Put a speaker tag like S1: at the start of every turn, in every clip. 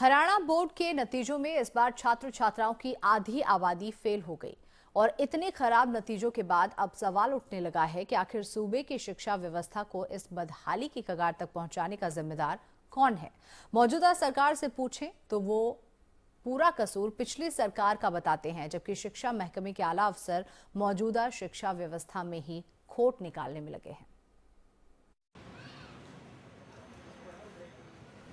S1: Haryana board के नतीजों में इस बार छात्र छात्राओं की आधी आबादी फेल हो गई और इतने खराब नतीजों के बाद अब सवाल उठने लगा है कि आखिर सूबे की शिक्षा व्यवस्था को इस बदहाली की कगार तक पहुंचाने का जिम्मेदार कौन है। मौजूदा सरकार से पूछें तो वो पूरा कसूर पिछली सरकार का बताते हैं, जबकि शिक्षा महकमे के आला अफसर मौजूदा शिक्षा व्यवस्था में ही खोट निकालने में लगे हैं।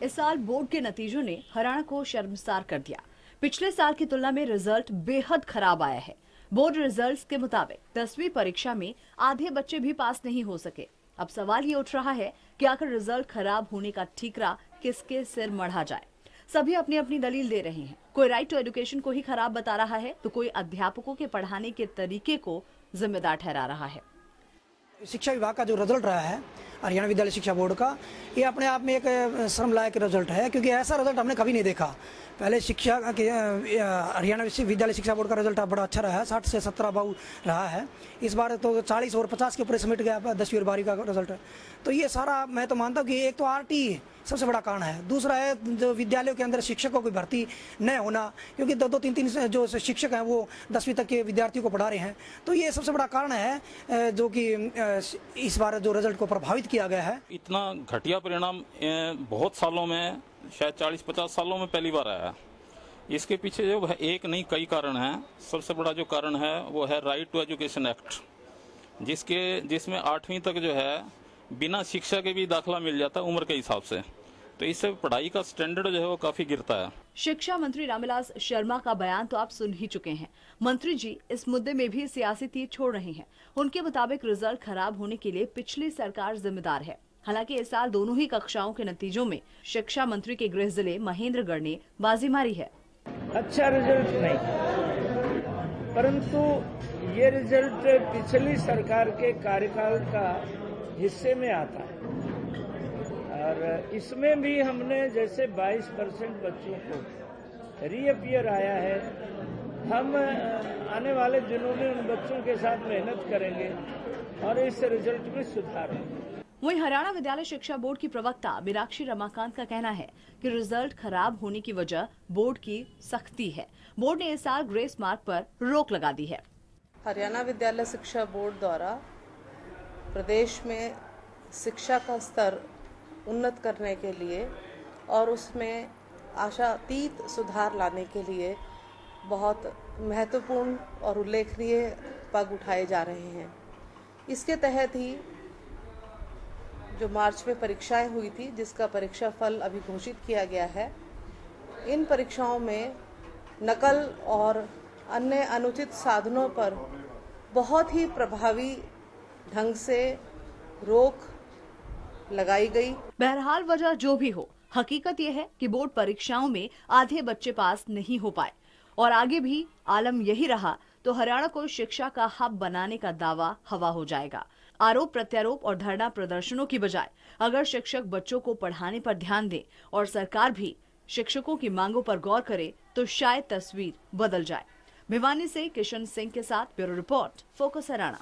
S1: इस साल बोर्ड के नतीजों ने हरियाणा को शर्मसार कर दिया। पिछले साल की तुलना में रिजल्ट बेहद खराब आया है। बोर्ड रिजल्ट्स के मुताबिक 10वीं परीक्षा में आधे बच्चे भी पास नहीं हो सके। अब सवाल ये उठ रहा है कि आखिर रिजल्ट खराब होने का ठीकरा किसके सिर मढ़ा जाए। सभी अपनी अपनी दलील दे रहे हैं। कोई राइट टू एजुकेशन को ही खराब बता रहा है तो कोई अध्यापकों के पढ़ाने के तरीके को जिम्मेदार ठहरा रहा है।
S2: शिक्षा विभाग का जो रिजल्ट रहा है हरियाणा विद्यालय शिक्षा बोर्ड का, ये अपने आप में एक शर्म लायक रिजल्ट है, क्योंकि ऐसा रिजल्ट हमने कभी नहीं देखा। पहले शिक्षा के हरियाणा विद्यालय शिक्षा बोर्ड का रिजल्ट बड़ा अच्छा रहा है, 60 से 70 अबाउ रहा है। इस बार तो 40 और 50 के ऊपर समेट गया 10वीं और 12वीं का रिजल्ट। तो ये सारा मैं तो मानता हूँ कि एक तो आरटी सबसे बड़ा कारण है, दूसरा है जो विद्यालयों के अंदर शिक्षकों की भर्ती न होना, क्योंकि 2-3 जो शिक्षक हैं वो 10वीं तक के विद्यार्थियों को पढ़ा रहे हैं। तो ये सबसे बड़ा कारण है जो कि इस बार जो रिजल्ट को प्रभावित किया गया है।
S3: इतना घटिया परिणाम बहुत सालों में, शायद 40-50 सालों में पहली बार आया है। इसके पीछे जो है एक नहीं कई कारण हैं। सबसे बड़ा जो कारण है वो है राइट टू एजुकेशन एक्ट, जिसमें 8वीं तक जो है बिना शिक्षा के भी दाखिला मिल जाता है उम्र के हिसाब से। तो इससे पढ़ाई का स्टैंडर्ड जो है वो काफी गिरता है।
S1: शिक्षा मंत्री रामविलास शर्मा का बयान तो आप सुन ही चुके हैं। मंत्री जी इस मुद्दे में भी सियासी तीर छोड़ रहे हैं। उनके मुताबिक रिजल्ट खराब होने के लिए पिछली सरकार जिम्मेदार है। हालांकि इस साल दोनों ही कक्षाओं के नतीजों में शिक्षा मंत्री के गृह जिले महेंद्रगढ़ ने बाजी मारी है।
S4: अच्छा रिजल्ट नहीं, परंतु ये रिजल्ट पिछली सरकार के कार्यकाल का हिस्से में आता है और इसमें भी हमने जैसे 22% बच्चों को रीअपियर आया है। हम आने वाले दिनों में उन बच्चों के साथ मेहनत करेंगे और इस रिजल्ट में सुधार होगा।
S1: वहीं हरियाणा विद्यालय शिक्षा बोर्ड की प्रवक्ता मीनाक्षी रमाकांत का कहना है कि रिजल्ट खराब होने की वजह बोर्ड की सख्ती है। बोर्ड ने इस साल ग्रेस मार्क पर रोक लगा दी है।
S5: हरियाणा विद्यालय शिक्षा बोर्ड द्वारा प्रदेश में शिक्षा का स्तर उन्नत करने के लिए और उसमें आशातीत सुधार लाने के लिए बहुत महत्वपूर्ण और उल्लेखनीय पग उठाए जा रहे हैं। इसके तहत ही जो मार्च में परीक्षाएं हुई थी, जिसका परीक्षा फल अभी घोषित किया गया है, इन परीक्षाओं में नकल और अन्य अनुचित साधनों पर बहुत ही प्रभावी ढंग से रोक लगाई गई।
S1: बहरहाल वजह जो भी हो, हकीकत यह है कि बोर्ड परीक्षाओं में आधे बच्चे पास नहीं हो पाए और आगे भी आलम यही रहा तो हरियाणा को शिक्षा का हब बनाने का दावा हवा हो जाएगा। आरोप प्रत्यारोप और धरना प्रदर्शनों की बजाय अगर शिक्षक बच्चों को पढ़ाने पर ध्यान दे और सरकार भी शिक्षकों की मांगों पर गौर करे तो शायद तस्वीर बदल जाए। भिवानी से किशन सिंह के साथ ब्यूरो रिपोर्ट, फोकस हरियाणा।